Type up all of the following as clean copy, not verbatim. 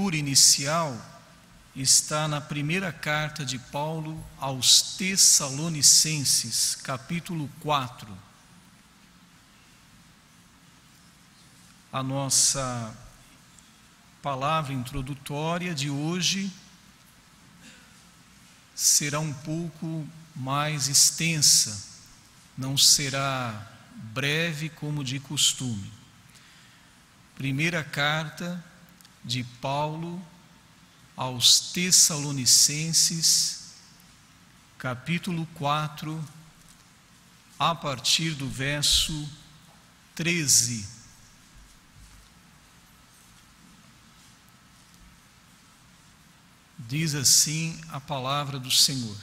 leitura inicial está na primeira carta de Paulo aos Tessalonicenses, capítulo 4. A nossa palavra introdutória de hoje será um pouco mais extensa, não será breve como de costume. Primeira carta de Paulo aos Tessalonicenses, capítulo 4, a partir do verso 13. Diz assim a palavra do Senhor: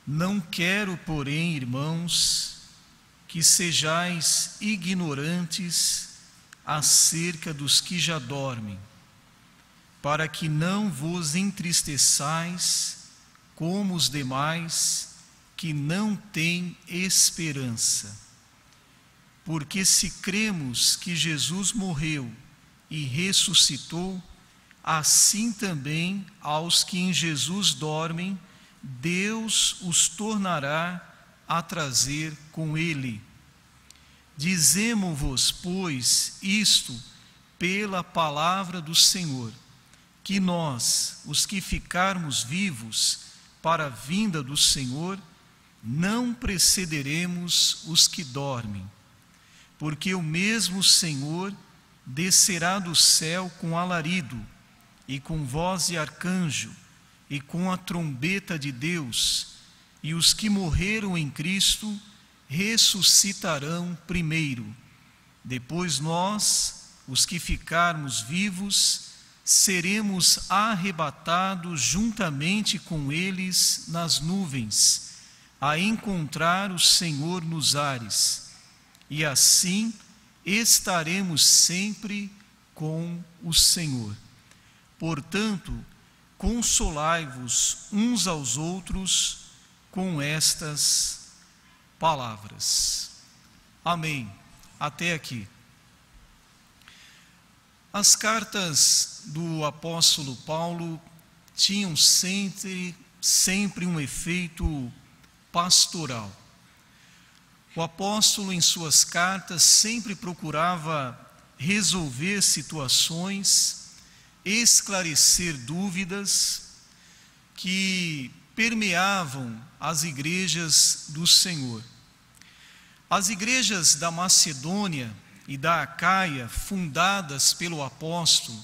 Não quero, porém, irmãos, que sejais ignorantes acerca dos que já dormem, para que não vos entristeçais como os demais que não têm esperança. Porque se cremos que Jesus morreu e ressuscitou, assim também aos que em Jesus dormem, Deus os tornará a trazer com ele. Dizemo-vos, pois, isto pela palavra do Senhor, que nós, os que ficarmos vivos para a vinda do Senhor, não precederemos os que dormem. Porque o mesmo Senhor descerá do céu com alarido, e com voz de arcanjo, e com a trombeta de Deus, e os que morreram em Cristo ressuscitarão primeiro. Depois nós, os que ficarmos vivos, seremos arrebatados juntamente com eles nas nuvens, a encontrar o Senhor nos ares, e assim estaremos sempre com o Senhor. Portanto, consolai-vos uns aos outros com estas palavras. Amém. Até aqui. As cartas do apóstolo Paulo tinham sempre um efeito pastoral. O apóstolo, em suas cartas, sempre procurava resolver situações, esclarecer dúvidas que permeavam as igrejas do Senhor. As igrejas da Macedônia e da Acaia, fundadas pelo apóstolo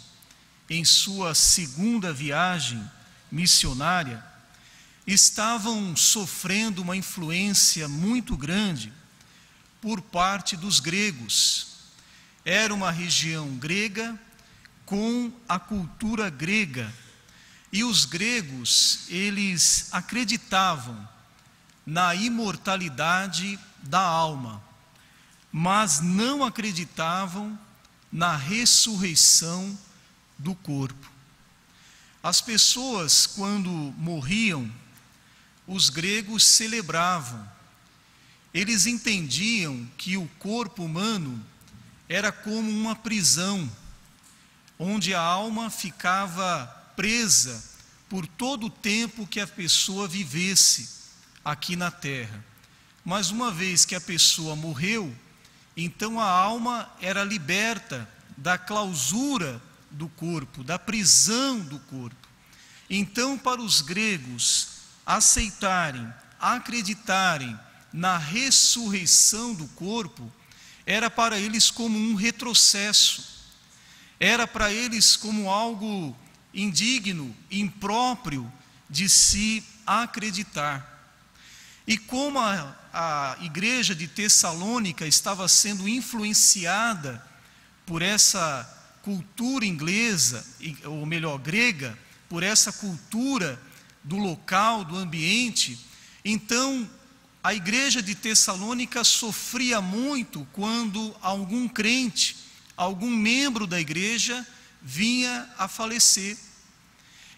em sua segunda viagem missionária, estavam sofrendo uma influência muito grande por parte dos gregos. Era uma região grega com a cultura grega. E os gregos, eles acreditavam na imortalidade da alma, mas não acreditavam na ressurreição do corpo. As pessoas, quando morriam, os gregos celebravam. Eles entendiam que o corpo humano era como uma prisão, onde a alma ficava presa por todo o tempo que a pessoa vivesse aqui na terra. Mas uma vez que a pessoa morreu, então a alma era liberta da clausura do corpo, da prisão do corpo. Então, para os gregos aceitarem, acreditarem na ressurreição do corpo, era para eles como um retrocesso, era para eles como algo indigno, impróprio de se acreditar. E como a igreja de Tessalônica estava sendo influenciada por essa cultura inglesa, ou melhor, grega, por essa cultura do local, do ambiente, então a igreja de Tessalônica sofria muito quando algum crente, algum membro da igreja vinha a falecer.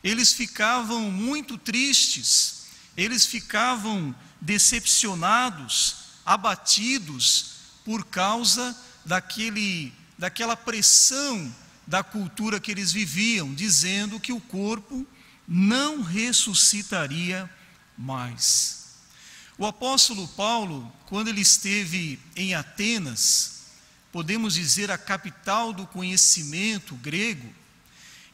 Eles ficavam muito tristes, eles ficavam decepcionados, abatidos por causa daquela pressão da cultura que eles viviam, dizendo que o corpo não ressuscitaria mais. O apóstolo Paulo, quando ele esteve em Atenas, podemos dizer a capital do conhecimento grego,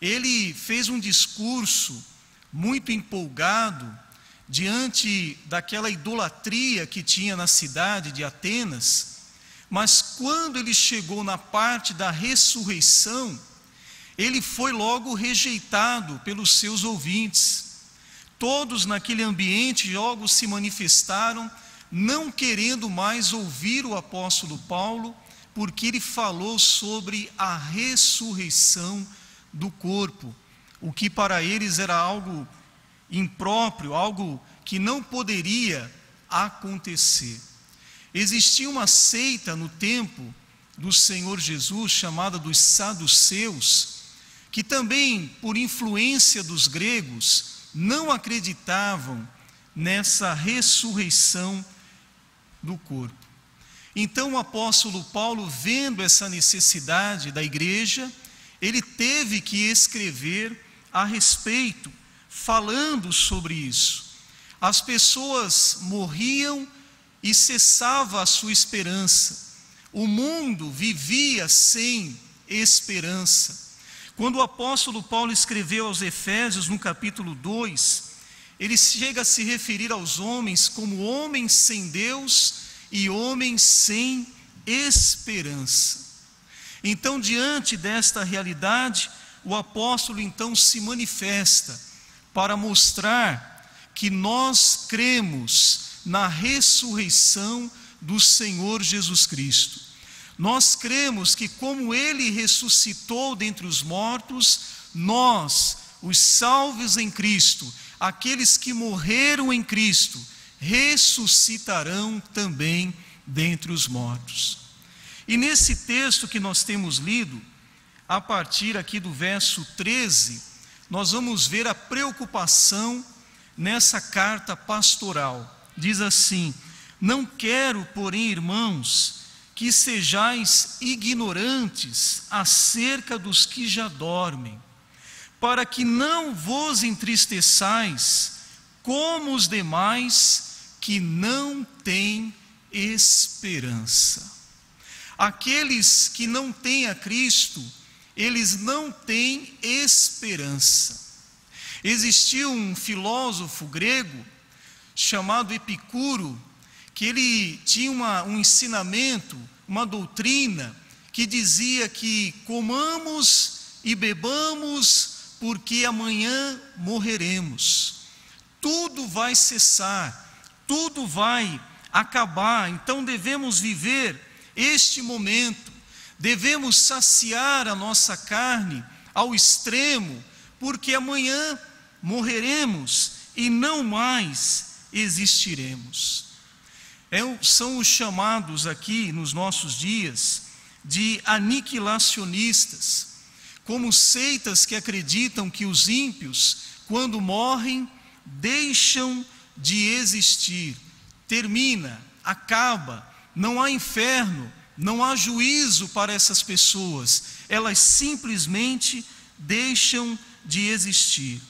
ele fez um discurso muito empolgado diante daquela idolatria que tinha na cidade de Atenas, mas quando ele chegou na parte da ressurreição, ele foi logo rejeitado pelos seus ouvintes. Todos naquele ambiente logo se manifestaram, não querendo mais ouvir o apóstolo Paulo, porque ele falou sobre a ressurreição do corpo, o que para eles era algo impróprio, algo que não poderia acontecer. Existia uma seita no tempo do Senhor Jesus, chamada dos saduceus, que também, por influência dos gregos, não acreditavam nessa ressurreição do corpo. Então o apóstolo Paulo, vendo essa necessidade da igreja, ele teve que escrever a respeito, falando sobre isso. As pessoas morriam e cessava a sua esperança. O mundo vivia sem esperança. Quando o apóstolo Paulo escreveu aos Efésios, no capítulo 2, ele chega a se referir aos homens como homens sem Deus e homens sem esperança. Então, diante desta realidade, o apóstolo então se manifesta para mostrar que nós cremos na ressurreição do Senhor Jesus Cristo. Nós cremos que, como Ele ressuscitou dentre os mortos, nós, os salvos em Cristo, aqueles que morreram em Cristo, ressuscitarão também dentre os mortos. E nesse texto que nós temos lido, a partir aqui do verso 13, nós vamos ver a preocupação nessa carta pastoral. Diz assim: não quero, porém, irmãos, que sejais ignorantes acerca dos que já dormem, para que não vos entristeçais como os demais que não têm esperança. Aqueles que não têm a Cristo, eles não têm esperança. Existiu um filósofo grego chamado Epicuro, que ele tinha um ensinamento, uma doutrina, que dizia que comamos e bebamos, porque amanhã morreremos. Tudo vai cessar, tudo vai acabar, então devemos viver este momento, devemos saciar a nossa carne ao extremo, porque amanhã morreremos e não mais existiremos. São os chamados aqui nos nossos dias de aniquilacionistas, como seitas que acreditam que os ímpios, quando morrem, deixam de existir, termina, acaba, não há inferno, não há juízo para essas pessoas, elas simplesmente deixam de existir.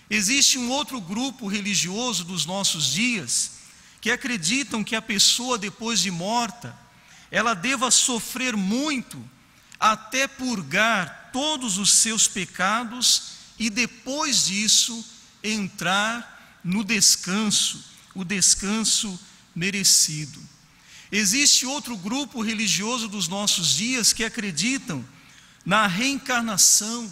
Existe um outro grupo religioso dos nossos dias que acreditam que a pessoa, depois de morta, ela deva sofrer muito até purgar todos os seus pecados e depois disso entrar no descanso, o descanso merecido. Existe outro grupo religioso dos nossos dias que acreditam na reencarnação,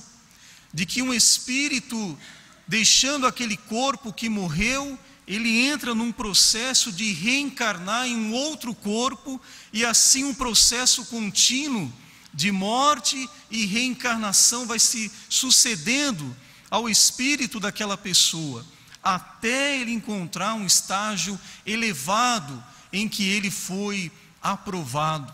de que um espírito, deixando aquele corpo que morreu, ele entra num processo de reencarnar em um outro corpo, e assim um processo contínuo de morte e reencarnação vai se sucedendo ao espírito daquela pessoa, até ele encontrar um estágio elevado em que ele foi aprovado.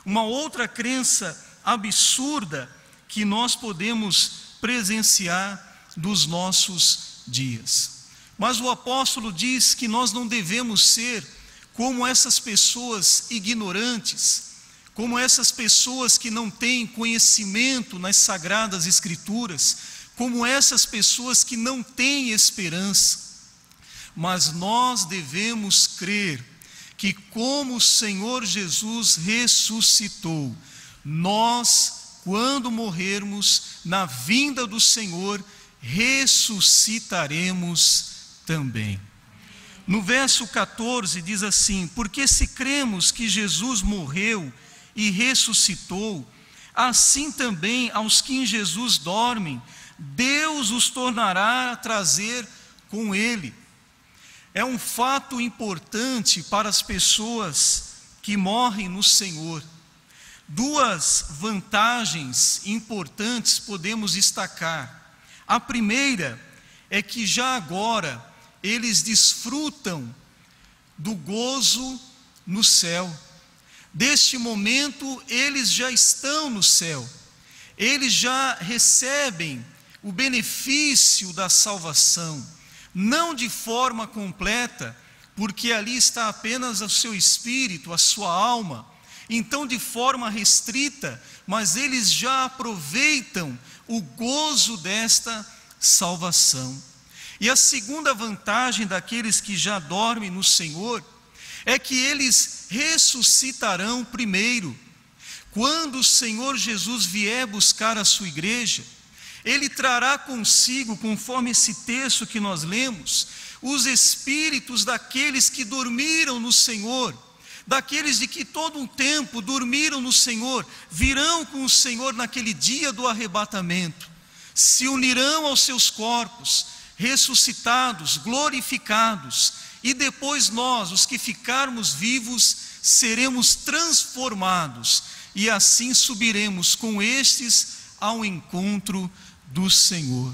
Uma outra crença absurda que nós podemos presenciar dos nossos dias. Mas o apóstolo diz que nós não devemos ser como essas pessoas ignorantes, como essas pessoas que não têm conhecimento nas Sagradas Escrituras, como essas pessoas que não têm esperança. Mas nós devemos crer que, como o Senhor Jesus ressuscitou, nós, quando morrermos na vinda do Senhor, ressuscitaremos também. No verso 14 diz assim: porque se cremos que Jesus morreu e ressuscitou, assim também aos que em Jesus dormem, Deus os tornará a trazer com Ele. É um fato importante para as pessoas que morrem no Senhor. Duas vantagens importantes podemos destacar. A primeira é que já agora eles desfrutam do gozo no céu. Deste momento eles já estão no céu. Eles já recebem o benefício da salvação, não de forma completa, porque ali está apenas o seu espírito, a sua alma, então de forma restrita, mas eles já aproveitam o gozo desta salvação. E a segunda vantagem daqueles que já dormem no Senhor é que eles ressuscitarão primeiro. Quando o Senhor Jesus vier buscar a sua igreja, Ele trará consigo, conforme esse texto que nós lemos, os espíritos daqueles que dormiram no Senhor, daqueles de que todo um tempo dormiram no Senhor, virão com o Senhor naquele dia do arrebatamento, se unirão aos seus corpos, ressuscitados, glorificados, e depois nós, os que ficarmos vivos, seremos transformados, e assim subiremos com estes ao encontro do Senhor.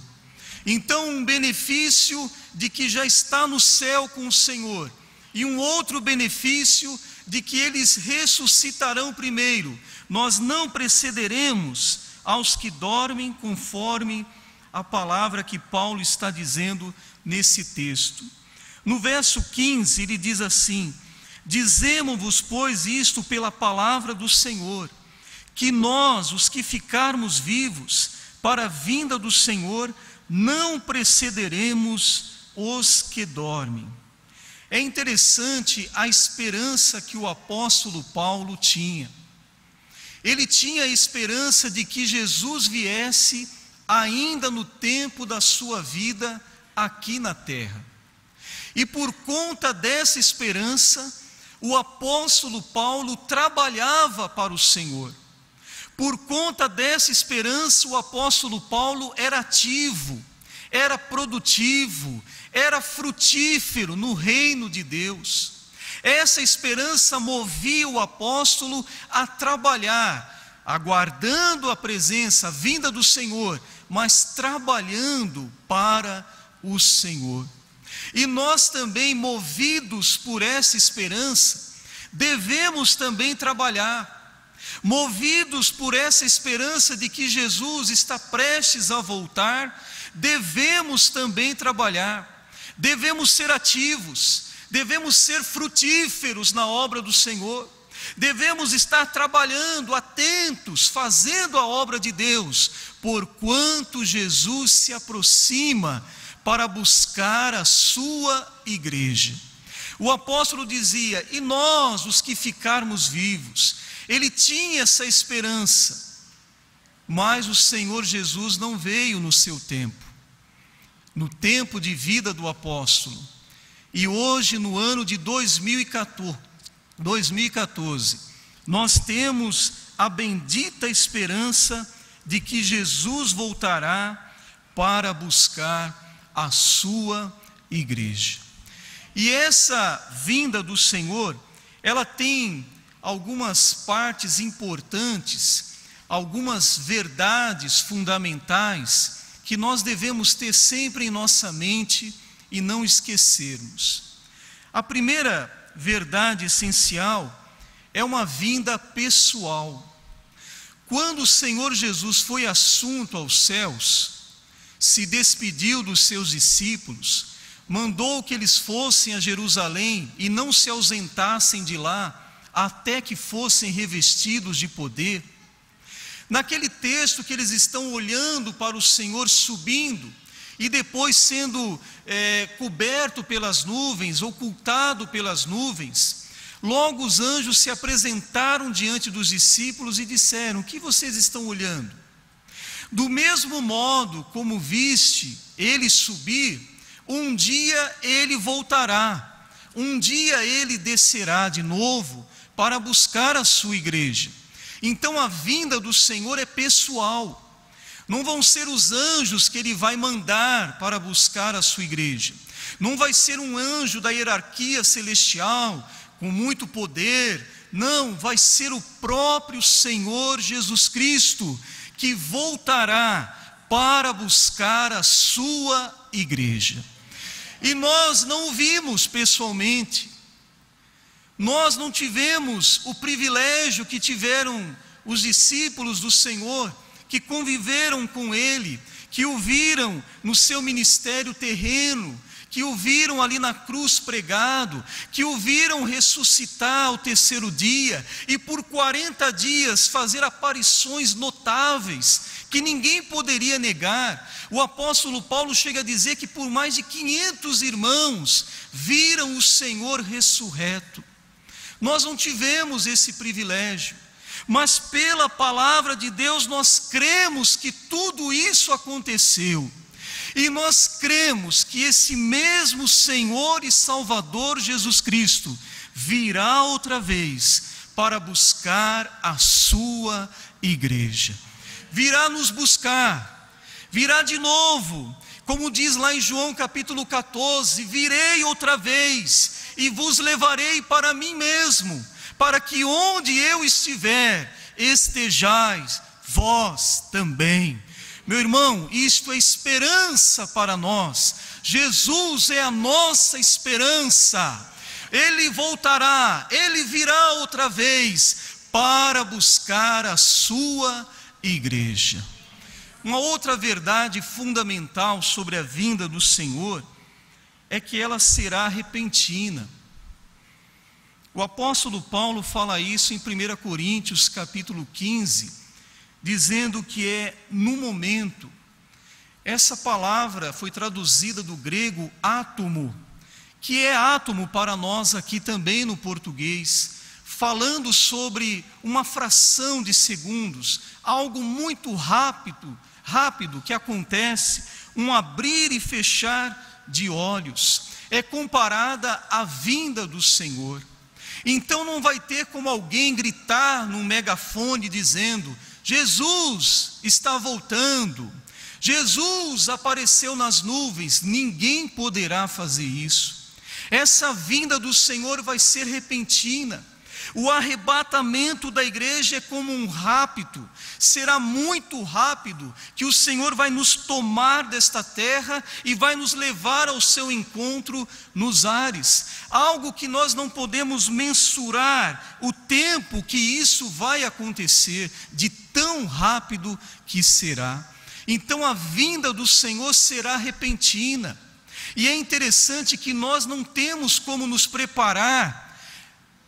Então, um benefício de que já está no céu com o Senhor, e um outro benefício de que eles ressuscitarão primeiro. Nós não precederemos aos que dormem, conforme a palavra que Paulo está dizendo nesse texto. No verso 15 ele diz assim: dizemos-vos, pois, isto pela palavra do Senhor, que nós, os que ficarmos vivos para a vinda do Senhor, não precederemos os que dormem. É interessante a esperança que o apóstolo Paulo tinha. Ele tinha a esperança de que Jesus viesse ainda no tempo da sua vida aqui na terra. E por conta dessa esperança, o apóstolo Paulo trabalhava para o Senhor. Por conta dessa esperança, o apóstolo Paulo era ativo, era produtivo, era frutífero no reino de Deus. Essa esperança movia o apóstolo a trabalhar, aguardando a presença, a vinda do Senhor, mas trabalhando para o Senhor. E nós também, movidos por essa esperança, devemos também trabalhar, movidos por essa esperança de que Jesus está prestes a voltar, devemos também trabalhar, devemos ser ativos, devemos ser frutíferos na obra do Senhor, devemos estar trabalhando, atentos, fazendo a obra de Deus, porquanto Jesus se aproxima para buscar a sua igreja. O apóstolo dizia: e nós, os que ficarmos vivos. Ele tinha essa esperança, mas o Senhor Jesus não veio no seu tempo, no tempo de vida do apóstolo. E hoje, no ano de 2014, nós temos a bendita esperança de que Jesus voltará para buscar a sua igreja. E essa vinda do Senhor, ela tem algumas partes importantes, algumas verdades fundamentais que nós devemos ter sempre em nossa mente e não esquecermos. A primeira verdade essencial é uma vinda pessoal. Quando o Senhor Jesus foi assunto aos céus, se despediu dos seus discípulos, mandou que eles fossem a Jerusalém e não se ausentassem de lá, até que fossem revestidos de poder. Naquele texto que eles estão olhando para o Senhor subindo, e depois sendo coberto pelas nuvens, ocultado pelas nuvens, logo os anjos se apresentaram diante dos discípulos e disseram: o que vocês estão olhando? Do mesmo modo como viste ele subir, um dia ele voltará, um dia ele descerá de novo para buscar a sua igreja. Então a vinda do Senhor é pessoal. Não vão ser os anjos que ele vai mandar para buscar a sua igreja. Não vai ser um anjo da hierarquia celestial com muito poder. Não, vai ser o próprio Senhor Jesus Cristo que voltará para buscar a sua igreja. E nós não o vimos pessoalmente. Nós não tivemos o privilégio que tiveram os discípulos do Senhor, que conviveram com Ele, que o viram no seu ministério terreno, que o viram ali na cruz pregado, que o viram ressuscitar ao terceiro dia, e por 40 dias fazer aparições notáveis, que ninguém poderia negar. O apóstolo Paulo chega a dizer que por mais de 500 irmãos viram o Senhor ressurreto. Nós não tivemos esse privilégio, mas pela palavra de Deus nós cremos que tudo isso aconteceu. E nós cremos que esse mesmo Senhor e Salvador Jesus Cristo virá outra vez para buscar a sua igreja. Virá nos buscar, virá de novo, como diz lá em João capítulo 14: virei outra vez e vos levarei para mim mesmo, para que onde eu estiver, estejais vós também. Meu irmão, isto é esperança para nós. Jesus é a nossa esperança. Ele voltará, Ele virá outra vez para buscar a sua igreja. Uma outra verdade fundamental sobre a vinda do Senhor é que ela será repentina. O apóstolo Paulo fala isso em 1 Coríntios capítulo 15, dizendo que é no momento. Essa palavra foi traduzida do grego átomo, que é átomo para nós aqui também no português, falando sobre uma fração de segundos, algo muito rápido que acontece, um abrir e fechar de olhos. É comparada à vinda do Senhor. Então não vai ter como alguém gritar num megafone dizendo: Jesus está voltando, Jesus apareceu nas nuvens. Ninguém poderá fazer isso. Essa vinda do Senhor vai ser repentina. O arrebatamento da igreja é como um rapto, será muito rápido, que o Senhor vai nos tomar desta terra e vai nos levar ao seu encontro nos ares. Algo que nós não podemos mensurar o tempo que isso vai acontecer, de tão rápido que será. Então a vinda do Senhor será repentina. E é interessante que nós não temos como nos preparar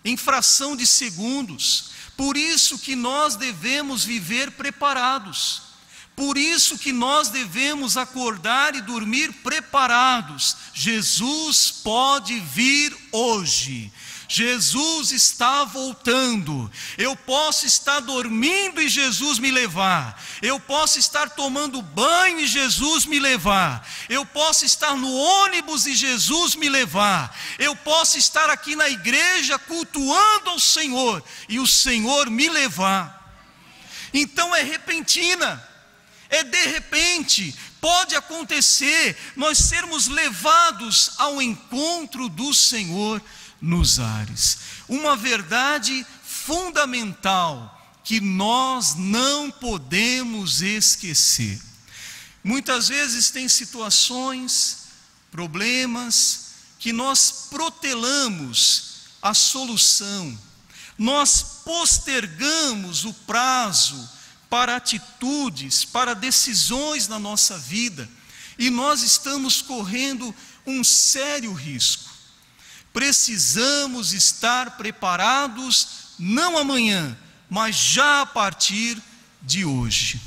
em fração de segundos. Por isso que nós devemos viver preparados. Por isso que nós devemos acordar e dormir preparados. Jesus pode vir hoje. Jesus está voltando. Eu posso estar dormindo e Jesus me levar. Eu posso estar tomando banho e Jesus me levar. Eu posso estar no ônibus e Jesus me levar. Eu posso estar aqui na igreja cultuando ao Senhor e o Senhor me levar. Então é repentina, é de repente. Pode acontecer nós sermos levados ao encontro do Senhor nos ares. Uma verdade fundamental que nós não podemos esquecer. Muitas vezes tem situações, problemas, que nós protelamos a solução, nós postergamos o prazo para atitudes, para decisões na nossa vida, e nós estamos correndo um sério risco. Precisamos estar preparados, não amanhã, mas já a partir de hoje.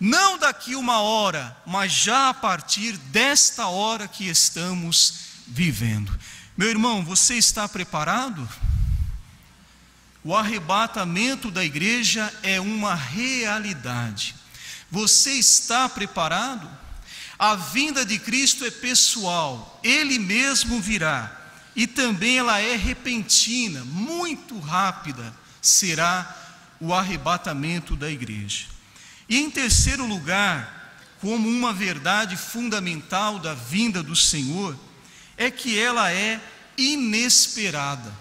Não daqui uma hora, mas já a partir desta hora que estamos vivendo. Meu irmão, você está preparado? O arrebatamento da igreja é uma realidade. Você está preparado? A vinda de Cristo é pessoal, Ele mesmo virá. E também ela é repentina, muito rápida será o arrebatamento da igreja. E em terceiro lugar, como uma verdade fundamental da vinda do Senhor, é que ela é inesperada.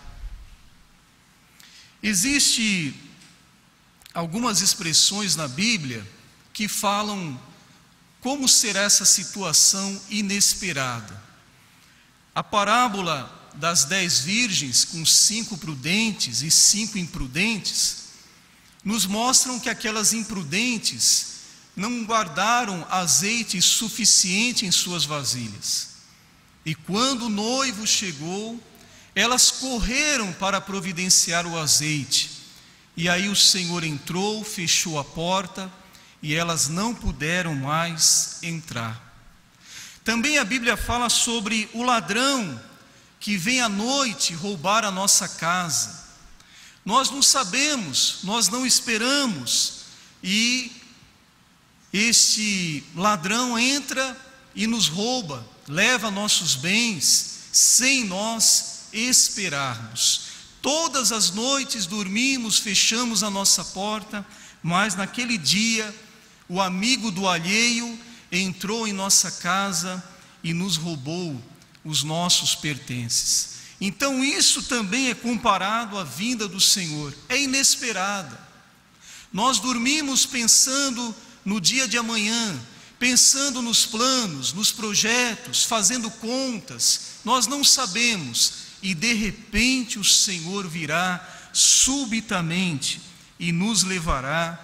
Existem algumas expressões na Bíblia que falam como será essa situação inesperada. A parábola das 10 virgens, com 5 prudentes e 5 imprudentes, nos mostram que aquelas imprudentes não guardaram azeite suficiente em suas vasilhas. E quando o noivo chegou, elas correram para providenciar o azeite. E aí o Senhor entrou, fechou a porta, e elas não puderam mais entrar. Também a Bíblia fala sobre o ladrão que vem à noite roubar a nossa casa. Nós não sabemos, nós não esperamos, e este ladrão entra e nos rouba, leva nossos bens sem nós esperarmos. Todas as noites dormimos, fechamos a nossa porta, mas naquele dia o amigo do alheio entrou em nossa casa e nos roubou os nossos pertences. Então isso também é comparado à vinda do Senhor, é inesperada. Nós dormimos pensando no dia de amanhã, pensando nos planos, nos projetos, fazendo contas, nós não sabemos, e de repente o Senhor virá subitamente e nos levará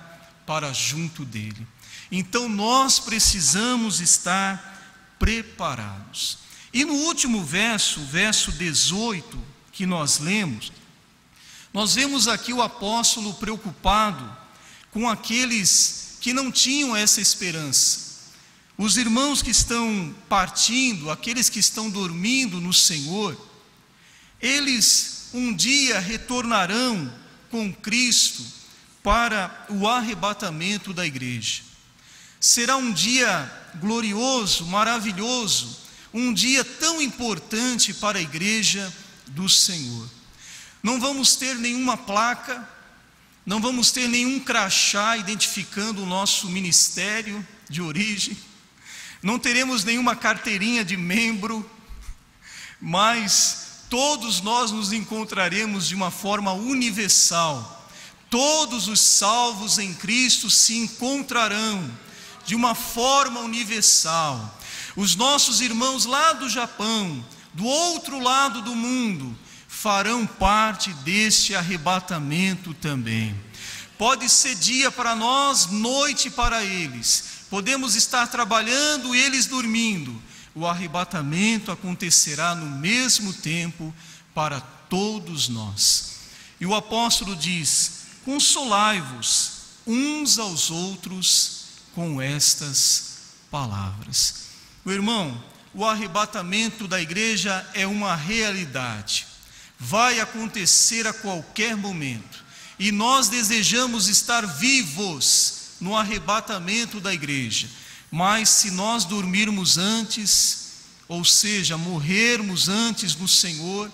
para junto dele. Então nós precisamos estar preparados. E no último verso, o verso 18, que nós lemos, nós vemos aqui o apóstolo preocupado com aqueles que não tinham essa esperança. Os irmãos que estão partindo, aqueles que estão dormindo no Senhor, eles um dia retornarão com Cristo para o arrebatamento da igreja. Será um dia glorioso, maravilhoso, um dia tão importante para a igreja do Senhor. Não vamos ter nenhuma placa, não vamos ter nenhum crachá identificando o nosso ministério de origem, não teremos nenhuma carteirinha de membro, mas todos nós nos encontraremos de uma forma universal. Todos os salvos em Cristo se encontrarão de uma forma universal. Os nossos irmãos lá do Japão, do outro lado do mundo, farão parte deste arrebatamento também. Pode ser dia para nós, noite para eles. Podemos estar trabalhando e eles dormindo. O arrebatamento acontecerá no mesmo tempo para todos nós. E o apóstolo diz: consolai-vos uns aos outros com estas palavras. Meu irmão, o arrebatamento da igreja é uma realidade, vai acontecer a qualquer momento, e nós desejamos estar vivos no arrebatamento da igreja, mas se nós dormirmos antes, ou seja, morrermos antes no Senhor,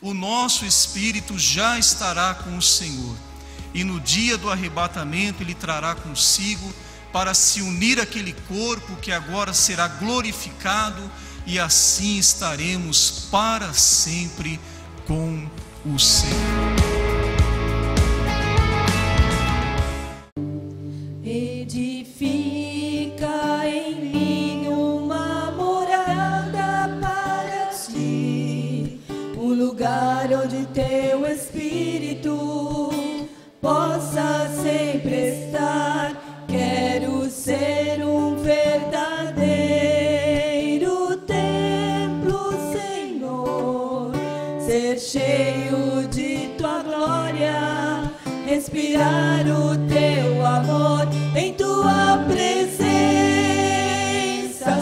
o nosso espírito já estará com o Senhor, e no dia do arrebatamento Ele trará consigo para se unir àquele corpo que agora será glorificado, e assim estaremos para sempre com o Senhor. Edifica em mim uma morada para ti, um lugar onde teu Espírito possa sempre estar. Quero ser um verdadeiro templo, Senhor, ser cheio de tua glória, respirar o teu amor em tua presença.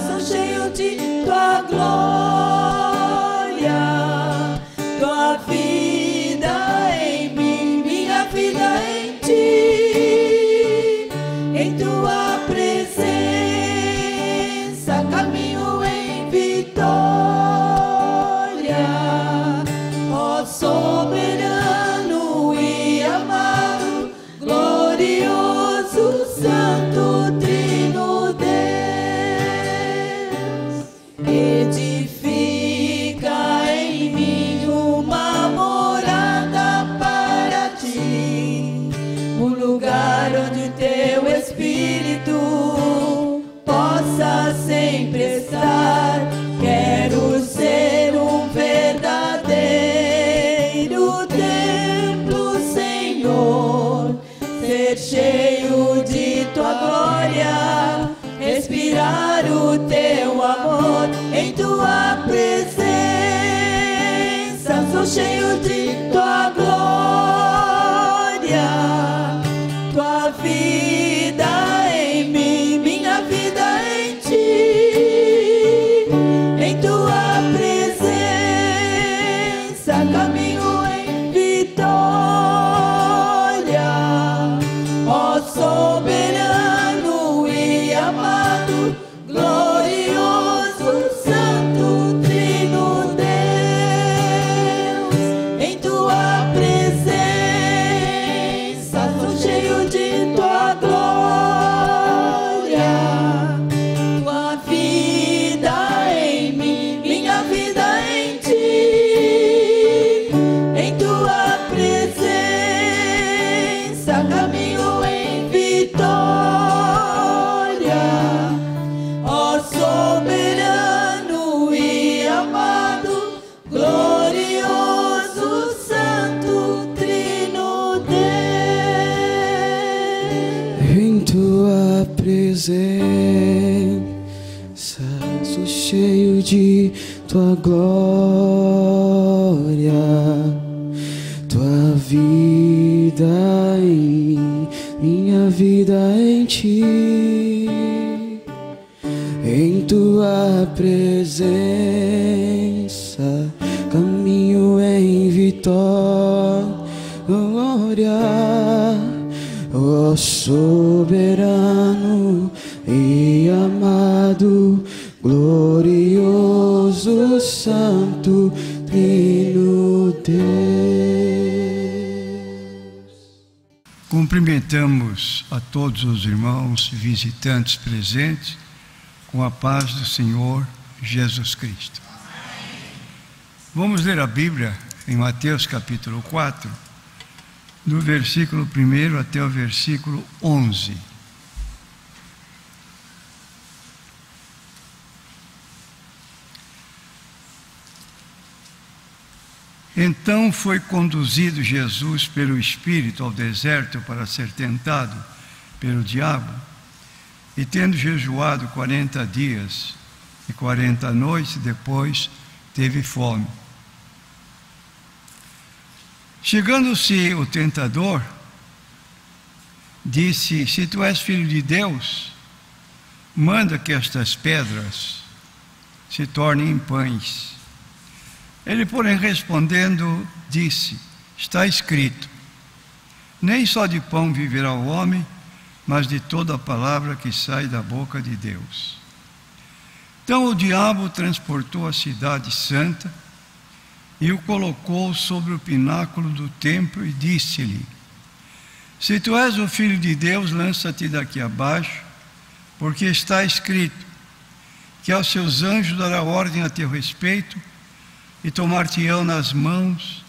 Sou cheio de tua glória, tua vida em mim, minha vida em ti, em tua presença caminho em vitória, ó soberano e amado, glorioso, santo, trino Deus. Edifica em mim uma morada para ti, um lugar onde teu Espírito possa sempre estar. Quero ser um verdadeiro templo, Senhor, ser cheio de tua glória, respirar o teu amor em tua presença. Sou cheio de tua glória, tua vida em mim, minha vida em ti, em tua presença caminho em vitória, ó soberano e amado, glorioso, santo, trino Deus, em tua presença sou cheio de tua glória, tua vida em mim, minha vida em ti, em tua presença caminho em vitória, ó soberano e amado, glorioso, santo, trino Deus. Em tua presença sou cheio de tua glória, tua vida em mim, minha vida em ti, em tua presença caminho em vitória, ó soberano e amado, glorioso, santo, trino Deus. Cumprimentamos a todos os irmãos e visitantes presentes com a paz do Senhor Jesus Cristo. Vamos ler a Bíblia em Mateus capítulo 4, do versículo 1 até o versículo 11. Então foi conduzido Jesus pelo Espírito ao deserto para ser tentado pelo diabo, e tendo jejuado 40 dias e 40 noites, depois teve fome. Chegando-se o tentador, disse: se tu és filho de Deus, manda que estas pedras se tornem em pães. Ele, porém, respondendo, disse: está escrito, nem só de pão viverá o homem, mas de toda a palavra que sai da boca de Deus. Então o diabo transportou a cidade santa e o colocou sobre o pináculo do templo e disse-lhe: se tu és o Filho de Deus, lança-te daqui abaixo, porque está escrito que aos seus anjos dará ordem a teu respeito e tomar-te-ão nas mãos,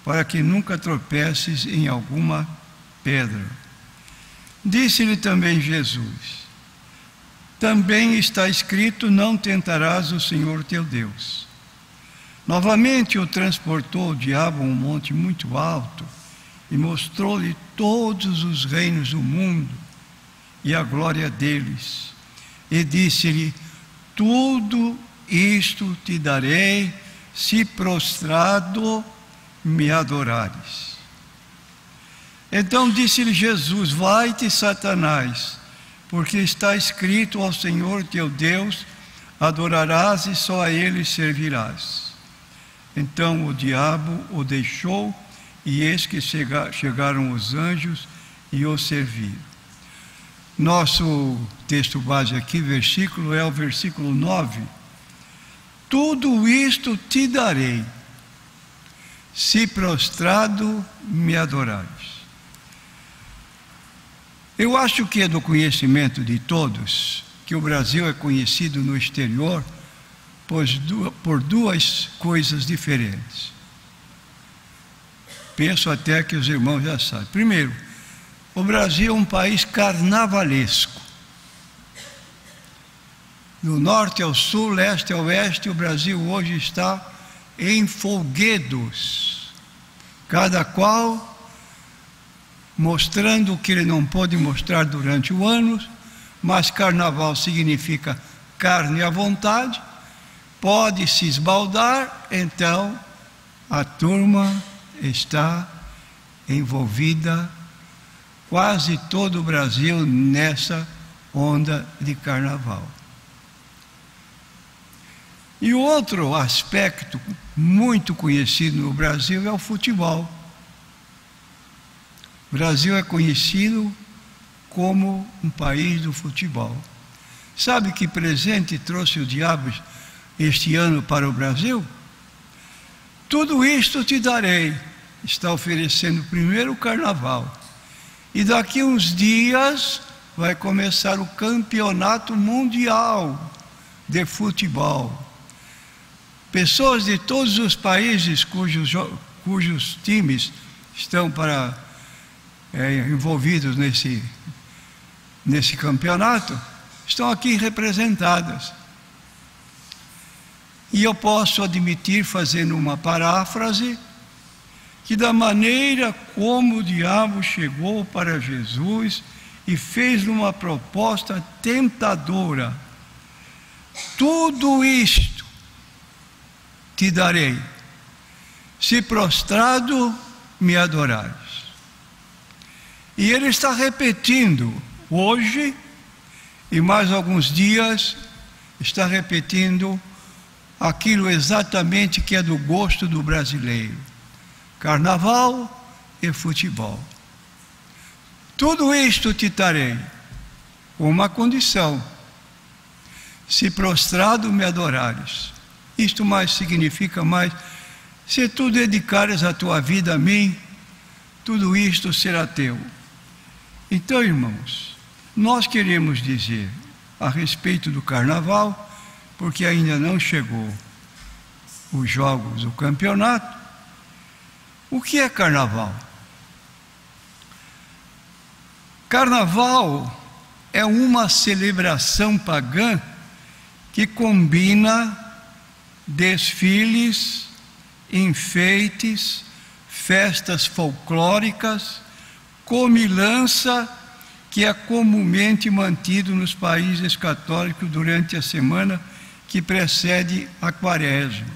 para que nunca tropeces em alguma pedra. Disse-lhe também Jesus: também está escrito, não tentarás o Senhor teu Deus. Novamente o transportou o diabo a um monte muito alto e mostrou-lhe todos os reinos do mundo e a glória deles. E disse-lhe: tudo isto te darei se prostrado me adorares. Então disse-lhe Jesus: vai-te, Satanás, porque está escrito: ao Senhor teu Deus adorarás e só a Ele servirás. Então o diabo o deixou, e eis que chegaram os anjos e o serviram. Nosso texto base aqui, versículo, é o versículo 9. Tudo isto te darei, se prostrado me adorares. Eu acho que é do conhecimento de todos que o Brasil é conhecido no exterior por duas coisas diferentes. Penso até que os irmãos já sabem. Primeiro, o Brasil é um país carnavalesco. Do norte ao sul, leste ao oeste, o Brasil hoje está em folguedos, cada qual mostrando o que ele não pôde mostrar durante o ano, mas carnaval significa carne à vontade, pode se esbaldar, então a turma está envolvida, quase todo o Brasil, nessa onda de carnaval. E o outro aspecto muito conhecido no Brasil é o futebol. O Brasil é conhecido como um país do futebol. Sabe que presente trouxe o diabo este ano para o Brasil? Tudo isto te darei. Está oferecendo primeiro o carnaval. E daqui uns dias vai começar o campeonato mundial de futebol. Pessoas de todos os países cujos times estão envolvidos nesse campeonato, estão aqui representadas. E eu posso admitir, fazendo uma paráfrase, que da maneira como o diabo chegou para Jesus e fez uma proposta tentadora: tudo isto te darei, se prostrado me adorares. E ele está repetindo hoje, e mais alguns dias, está repetindo aquilo exatamente que é do gosto do brasileiro: carnaval e futebol. Tudo isto te darei, com uma condição: se prostrado me adorares. Isto mais significa mais: se tu dedicares a tua vida a mim, tudo isto será teu. Então, irmãos, nós queremos dizer a respeito do carnaval, porque ainda não chegou os jogos do campeonato. O que é carnaval? Carnaval é uma celebração pagã que combina desfiles, enfeites, festas folclóricas, comilança, que é comumente mantido nos países católicos durante a semana que precede a Quaresma.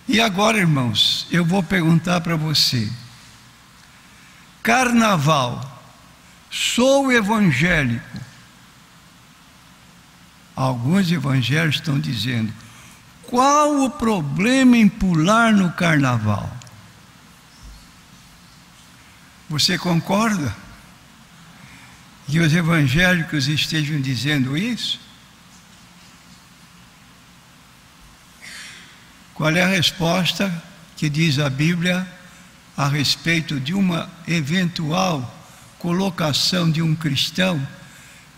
E agora, irmãos, eu vou perguntar para você: carnaval, sou evangélico? Alguns evangélicos estão dizendo: qual o problema em pular no carnaval? Você concorda que os evangélicos estejam dizendo isso? Qual é a resposta que diz a Bíblia a respeito de uma eventual colocação de um cristão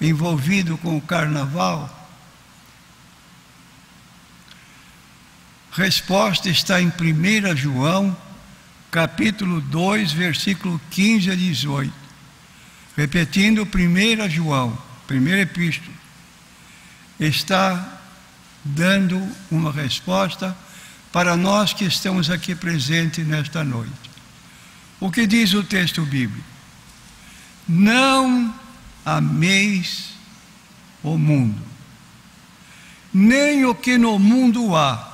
envolvido com o carnaval? Resposta está em 1 João, capítulo 2, versículo 15 a 18. Repetindo, 1 João, primeira epístola, está dando uma resposta para nós que estamos aqui presentes nesta noite. O que diz o texto bíblico? Não ameis o mundo, nem o que no mundo há.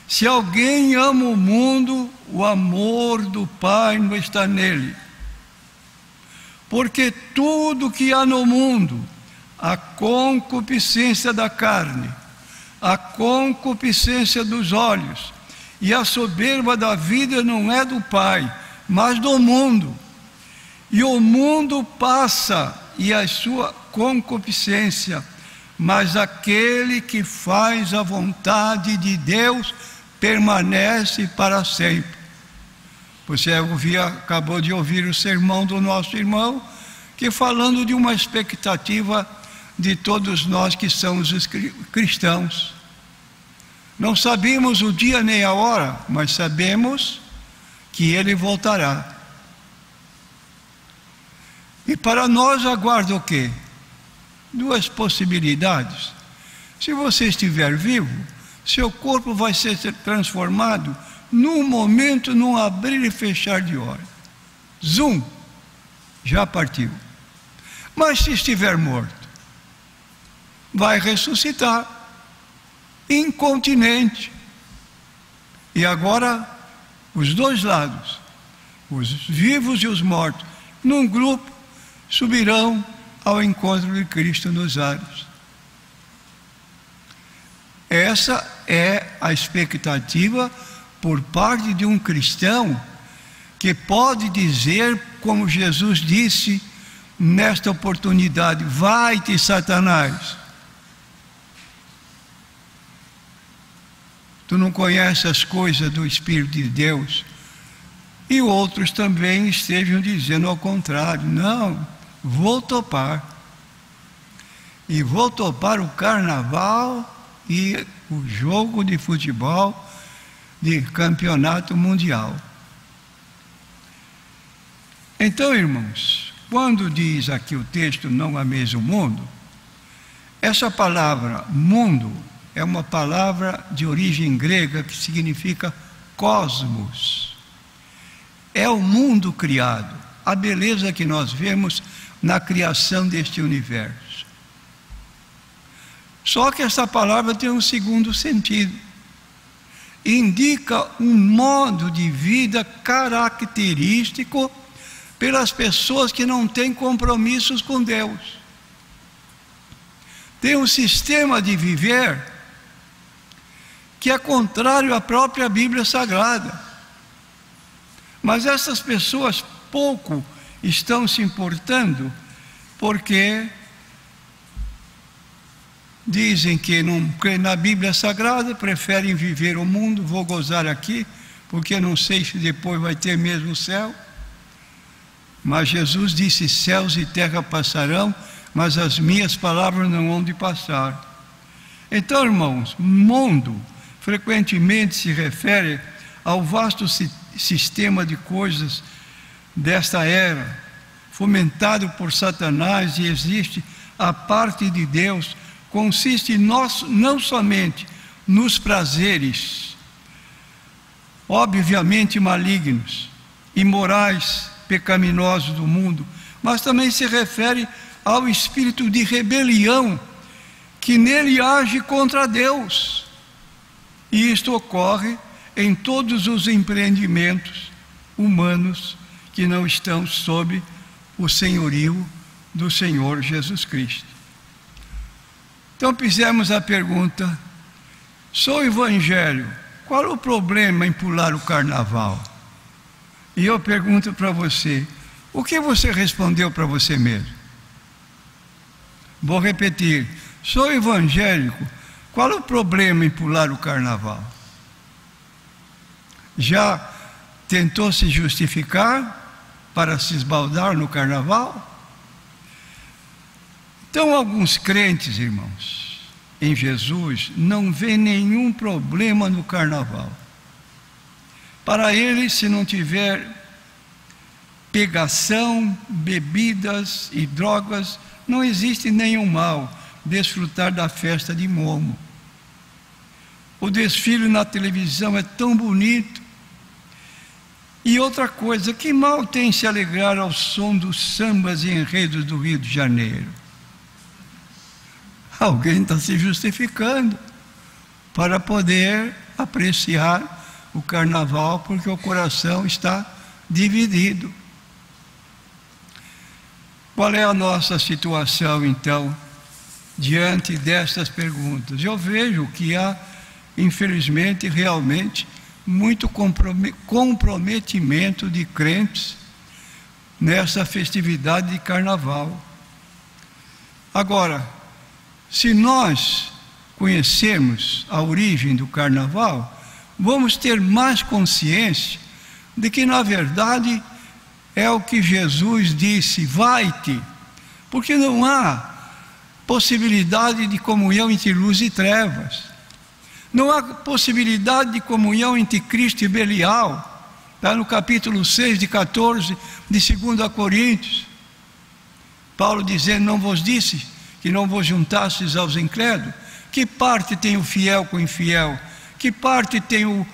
Se alguém ama o mundo, o amor do Pai não está nele. Porque tudo que há no mundo, a concupiscência da carne, a concupiscência dos olhos e a soberba da vida não é do Pai, mas do mundo. E o mundo passa e a sua concupiscência, mas aquele que faz a vontade de Deus permanece para sempre. Você acabou de ouvir o sermão do nosso irmão, que falando de uma expectativa de todos nós que somos os cristãos. Não sabemos o dia nem a hora, mas sabemos que Ele voltará. E para nós aguarda o quê? Duas possibilidades. Se você estiver vivo, seu corpo vai ser transformado num momento, num abrir e fechar de olhos. Zum, já partiu. Mas se estiver morto, vai ressuscitar, incontinente. E agora, os dois lados, os vivos e os mortos, num grupo, subirão ao encontro de Cristo nos ares. Essa é a expectativa por parte de um cristão que pode dizer, como Jesus disse nesta oportunidade: vai-te, Satanás. Tu não conheces as coisas do Espírito de Deus. E outros também estejam dizendo ao contrário: não, vou topar. E vou topar o carnaval e o jogo de futebol de campeonato mundial. Então, irmãos, quando diz aqui o texto, não ameis o mundo, essa palavra mundo é uma palavra de origem grega que significa cosmos. É o mundo criado, a beleza que nós vemos na criação deste universo. Só que essa palavra tem um segundo sentido. Indica um modo de vida característico pelas pessoas que não têm compromissos com Deus. Tem um sistema de viver que é contrário à própria Bíblia Sagrada. Mas essas pessoas pouco estão se importando, porque dizem que não creem na Bíblia Sagrada, preferem viver o mundo, vou gozar aqui, porque não sei se depois vai ter mesmo o céu. Mas Jesus disse: céus e terra passarão, mas as minhas palavras não hão de passar. Então, irmãos, mundo frequentemente se refere ao vasto sistema de coisas desta era, fomentado por Satanás, e existe a parte de Deus, consiste não somente nos prazeres, obviamente malignos, imorais, pecaminosos do mundo, mas também se refere ao espírito de rebelião que nele age contra Deus. E isto ocorre em todos os empreendimentos humanos que não estão sob o senhorio do Senhor Jesus Cristo. Então fizemos a pergunta: sou evangelho, qual o problema em pular o carnaval? E eu pergunto para você, o que você respondeu para você mesmo? Vou repetir: sou evangélico, qual o problema em pular o carnaval? Já tentou se justificar para se esbaldar no carnaval? Então, alguns crentes, irmãos, em Jesus, não vê nenhum problema no carnaval. Para eles, se não tiver pegação, bebidas e drogas, não existe nenhum mal desfrutar da festa de Momo. O desfile na televisão é tão bonito. E outra coisa, que mal tem se alegrar ao som dos sambas e enredos do Rio de Janeiro? Alguém está se justificando para poder apreciar o carnaval, porque o coração está dividido. Qual é a nossa situação, então, diante destas perguntas? Eu vejo que há, infelizmente, realmente, muito comprometimento de crentes nessa festividade de carnaval. Agora, se nós conhecermos a origem do carnaval, vamos ter mais consciência de que, na verdade, é o que Jesus disse: vai-te, porque não há possibilidade de comunhão entre luz e trevas, não há possibilidade de comunhão entre Cristo e Belial. Está no capítulo 6 de 14 de 2 Coríntios, Paulo dizendo: não vos disse que não vos juntasses aos incrédulos? Que parte tem o fiel com o infiel? Que parte tem o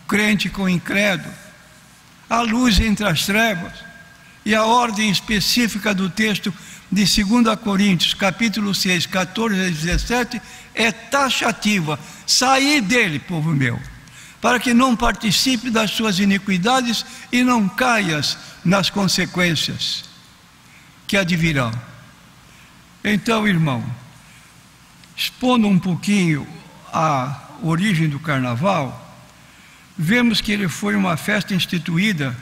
crente com o incrédulo? A luz entre as trevas. E a ordem específica do texto de 2 Coríntios, capítulo 6, 14 a 17, é taxativa: saí dele, povo meu, para que não participe das suas iniquidades e não caias nas consequências que advirão. Então, irmão, expondo um pouquinho a origem do carnaval, vemos que ele foi uma festa instituída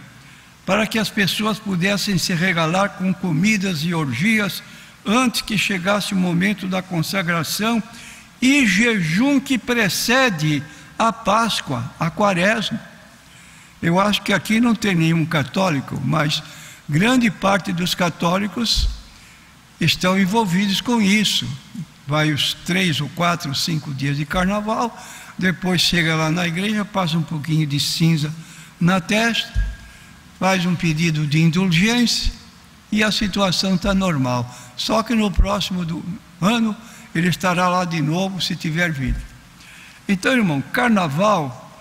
para que as pessoas pudessem se regalar com comidas e orgias antes que chegasse o momento da consagração e jejum que precede a Páscoa, a Quaresma. Eu acho que aqui não tem nenhum católico, mas grande parte dos católicos estão envolvidos com isso. Vai os 3 ou 4 ou 5 dias de carnaval, depois chega lá na igreja, passa um pouquinho de cinza na testa, faz um pedido de indulgência e a situação está normal. Só que no próximo ano ele estará lá de novo, se tiver vida. Então, irmão, carnaval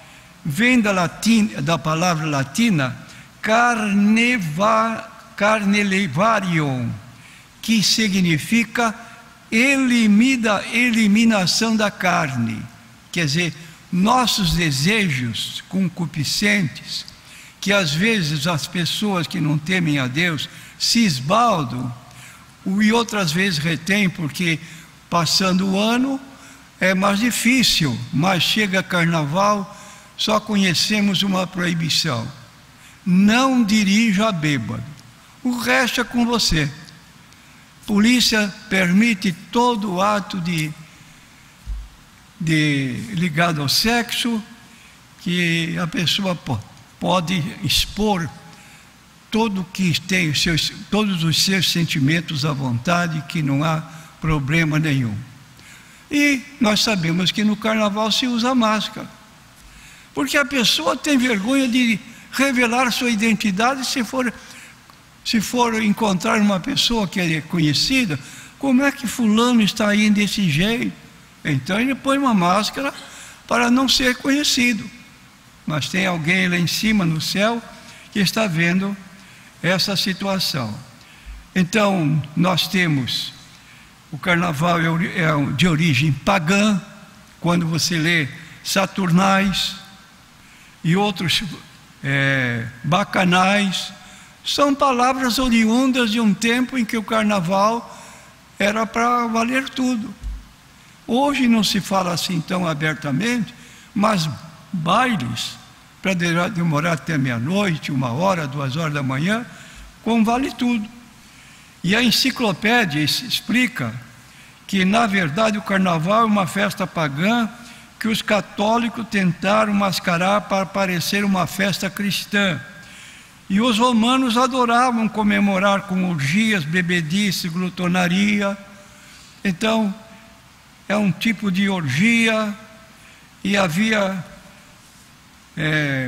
vem da palavra latina carnelevarium, que significa eliminação da carne. Quer dizer, nossos desejos concupiscentes, que às vezes as pessoas que não temem a Deus se esbaldam e outras vezes retêm, porque passando o ano é mais difícil, mas chega carnaval, só conhecemos uma proibição: não dirija bêbado, o resto é com você. Polícia permite todo ato ligado ao sexo, que a pessoa pode expor todos os seus sentimentos à vontade, que não há problema nenhum. E nós sabemos que no carnaval se usa máscara, porque a pessoa tem vergonha de revelar sua identidade. Se for encontrar uma pessoa que é conhecida, como é que fulano está aí desse jeito? Então ele põe uma máscara para não ser conhecido. Mas tem alguém lá em cima no céu que está vendo essa situação. Então nós temos o carnaval é de origem pagã. Quando você lê Saturnais e outros bacanais, são palavras oriundas de um tempo em que o carnaval era para valer tudo. Hoje não se fala assim tão abertamente, mas bailes, para demorar até meia-noite, 1 hora, 2 horas da manhã, como vale tudo. E a enciclopédia explica que, na verdade, o carnaval é uma festa pagã que os católicos tentaram mascarar para parecer uma festa cristã. E os romanos adoravam comemorar com orgias, bebedice, glutonaria. Então, é um tipo de orgia, e havia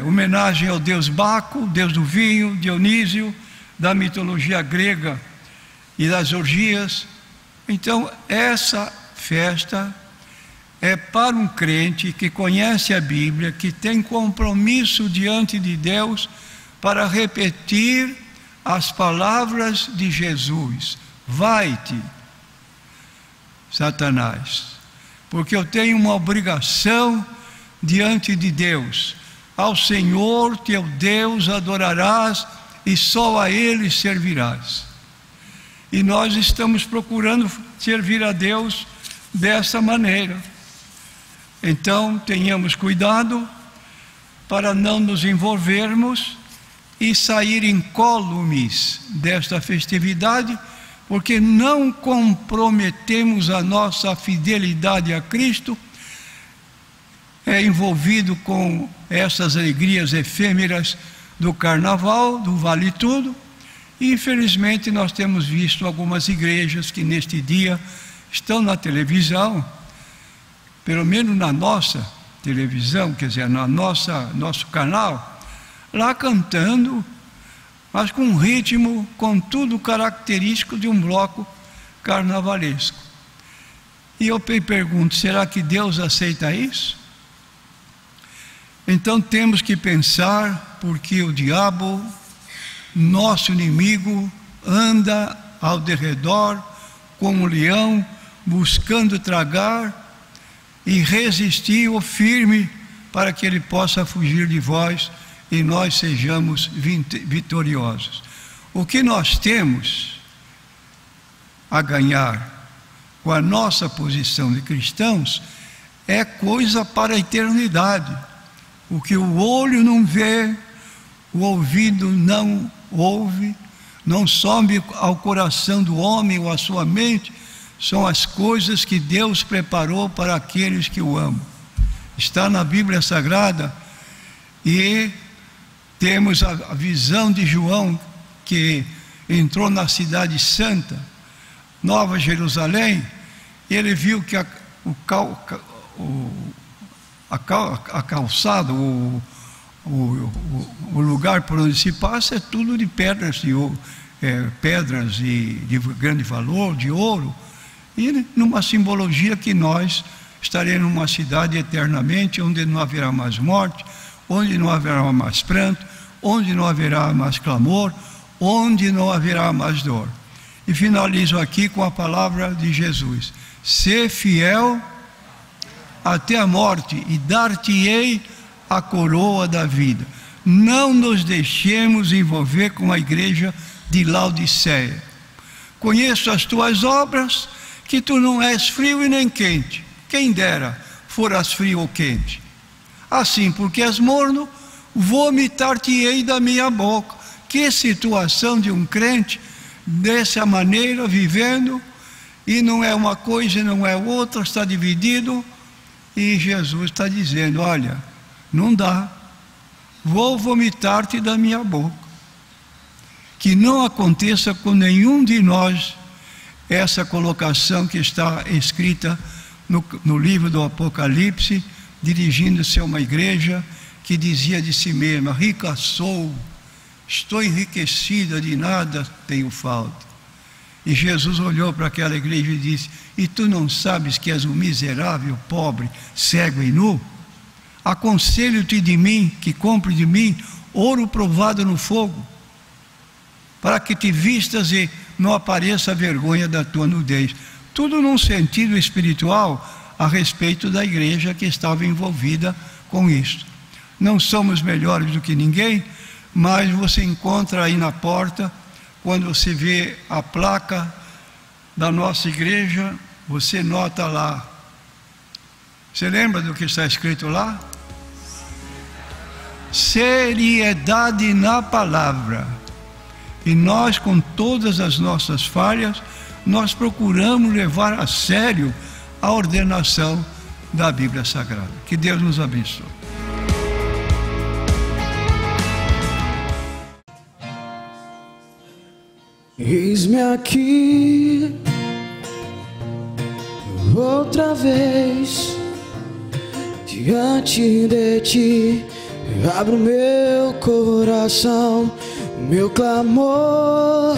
homenagem ao deus Baco, deus do vinho, Dionísio, da mitologia grega e das orgias. Então, essa festa é para um crente que conhece a Bíblia, que tem compromisso diante de Deus para repetir as palavras de Jesus: vai-te. Satanás, porque eu tenho uma obrigação diante de Deus. Ao Senhor teu Deus adorarás e só a Ele servirás. E nós estamos procurando servir a Deus dessa maneira. Então, tenhamos cuidado para não nos envolvermos e sair incólumes desta festividade, porque não comprometemos a nossa fidelidade a Cristo, envolvido com essas alegrias efêmeras do carnaval, do vale tudo. E infelizmente nós temos visto algumas igrejas que neste dia estão na televisão, pelo menos na nossa televisão, quer dizer, no nosso canal, lá cantando, mas com um ritmo, contudo, característico de um bloco carnavalesco. E eu pergunto, será que Deus aceita isso? Então temos que pensar, porque o diabo, nosso inimigo, anda ao derredor como um leão, buscando tragar e resistir o firme para que ele possa fugir de vós e nós sejamos vitoriosos. O que nós temos a ganhar com a nossa posição de cristãos é coisa para a eternidade. O que o olho não vê, o ouvido não ouve, não sobe ao coração do homem ou à sua mente, são as coisas que Deus preparou para aqueles que o amam. Está na Bíblia Sagrada, e temos a visão de João, que entrou na cidade santa, Nova Jerusalém, e ele viu que a calçada, o lugar por onde se passa é tudo de pedras, pedras de grande valor, de ouro, e numa simbologia que nós estaremos numa cidade eternamente, onde não haverá mais morte, onde não haverá mais pranto, onde não haverá mais clamor, onde não haverá mais dor. E finalizo aqui com a palavra de Jesus: sê fiel até a morte, e dar-te-ei a coroa da vida. Não nos deixemos envolver com a igreja de Laodiceia. Conheço as tuas obras, que tu não és frio e nem quente. Quem dera foras frio ou quente. Assim, porque és morno, vomitar-te-ei da minha boca. Que situação de um crente dessa maneira, vivendo, e não é uma coisa e não é outra, está dividido. E Jesus está dizendo: olha, não dá, vou vomitar-te da minha boca. Que não aconteça com nenhum de nós essa colocação que está escrita no livro do Apocalipse, dirigindo-se a uma igreja que dizia de si mesma: rica sou, estou enriquecida, de nada tenho falta. E Jesus olhou para aquela igreja e disse: e tu não sabes que és um miserável, pobre, cego e nu? Aconselho-te de mim, que compre de mim ouro provado no fogo, para que te vistas e não apareça a vergonha da tua nudez. Tudo num sentido espiritual a respeito da igreja que estava envolvida com isto. Não somos melhores do que ninguém, mas você encontra aí na porta, quando você vê a placa da nossa igreja, você nota lá. Você lembra do que está escrito lá? Seriedade na palavra. E nós, com todas as nossas falhas, nós procuramos levar a sério a ordenação da Bíblia Sagrada. Que Deus nos abençoe. Eis-me aqui outra vez diante de ti, abro meu coração, meu clamor,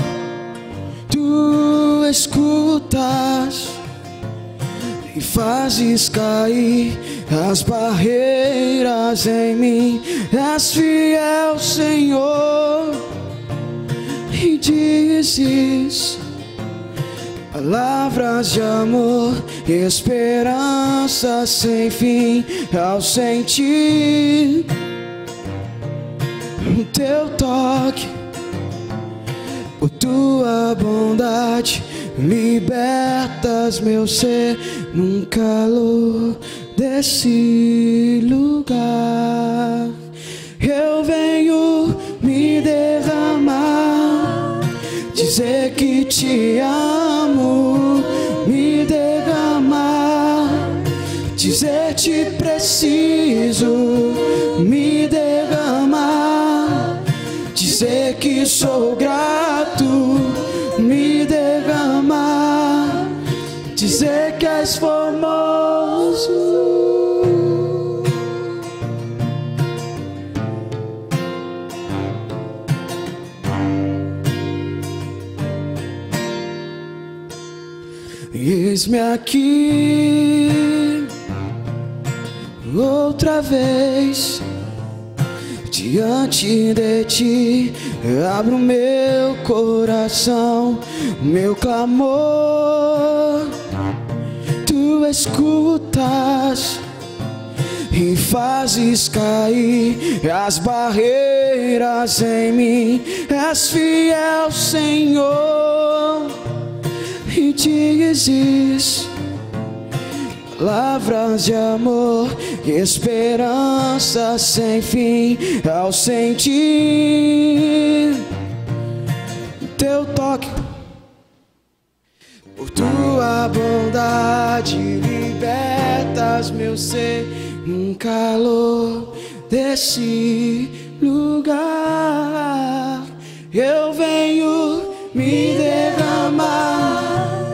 tu escutas e fazes cair as barreiras em mim. És fiel, Senhor, e dizes Palavras de amor, esperança sem fim ao sentir o teu toque. Por tua bondade libertas meu ser num calor desse lugar. Eu venho me derramar, dizer que te amo, me derramar, dizer te preciso, me derramar, dizer que sou grato, me derramar, dizer que és formoso. Eis-me aqui outra vez diante de ti, abro meu coração, meu clamor. Tu escutas e fazes cair as barreiras em mim. És fiel, Senhor, e dizes palavras de amor, esperança sem fim ao sentir teu toque. Por tua bondade libertas meu ser num calor desse lugar. Eu venho me derramar,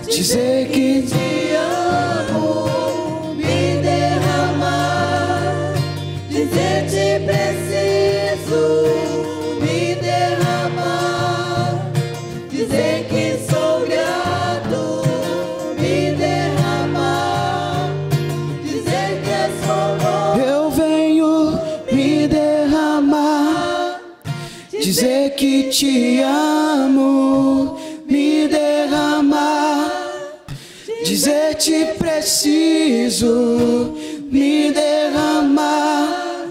dizer que te amo, me derramar, dizer te preciso, me derramar, dizer que sou grato, me derramar, dizer que és formoso. Eu venho me derramar, dizer que te amo, me derramar, dizer te preciso, me derramar,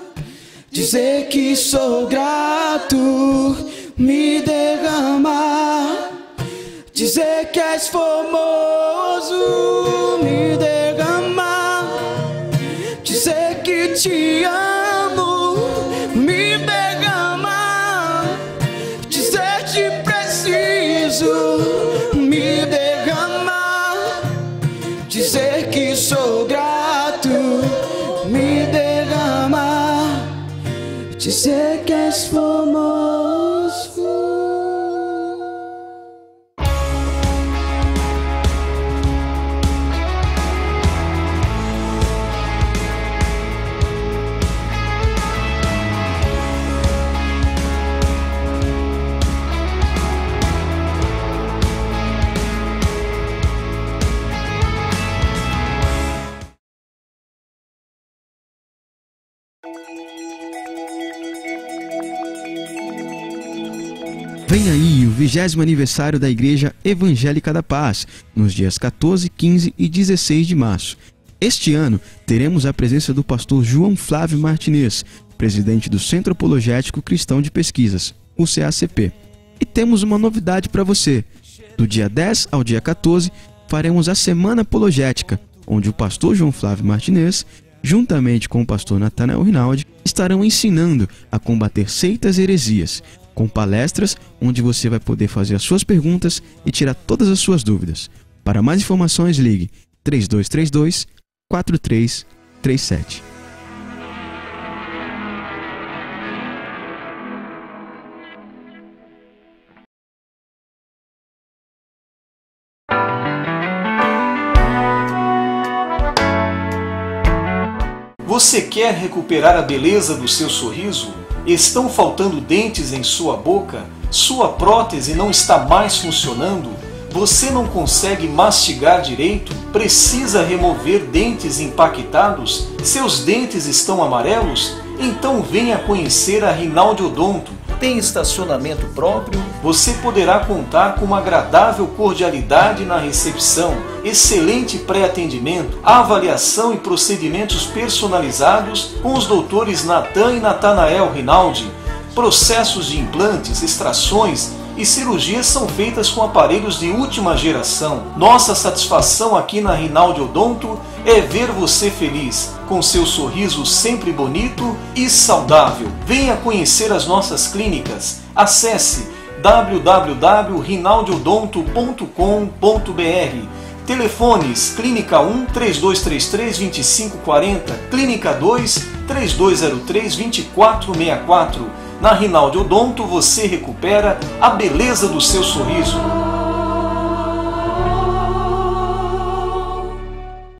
dizer que sou grato, me derramar, dizer que és formoso, me derramar, dizer que te amo, me derramar, dizer te preciso, me derramar, dizer que sou grato, me derramar, dizer que és formoso. Vem aí o 20º aniversário da Igreja Evangélica da Paz, nos dias 14, 15 e 16 de março. Este ano, teremos a presença do pastor João Flávio Martinez, presidente do Centro Apologético Cristão de Pesquisas, o CACP. E temos uma novidade para você. Do dia 10 ao dia 14, faremos a Semana Apologética, onde o pastor João Flávio Martinez, juntamente com o pastor Natanael Rinaldi, estarão ensinando a combater seitas e heresias, com palestras onde você vai poder fazer as suas perguntas e tirar todas as suas dúvidas. Para mais informações, ligue 3232-4337. Você quer recuperar a beleza do seu sorriso? Estão faltando dentes em sua boca? Sua prótese não está mais funcionando? Você não consegue mastigar direito? Precisa remover dentes impactados? Seus dentes estão amarelos? Então venha conhecer a Rinaldi Odonto, Tem estacionamento próprio? Você poderá contar com uma agradável cordialidade na recepção, excelente pré-atendimento, avaliação e procedimentos personalizados com os doutores Natan e Natanael Rinaldi. Processos de implantes, extrações e cirurgias são feitas com aparelhos de última geração. Nossa satisfação aqui na Rinaldi Odonto é ver você feliz, com seu sorriso sempre bonito e saudável. Venha conhecer as nossas clínicas. Acesse www.rinaldiodonto.com.br. Telefones: Clínica 1 3233 2540, Clínica 2 3203 2464. Na Rinaldi Odonto você recupera a beleza do seu sorriso.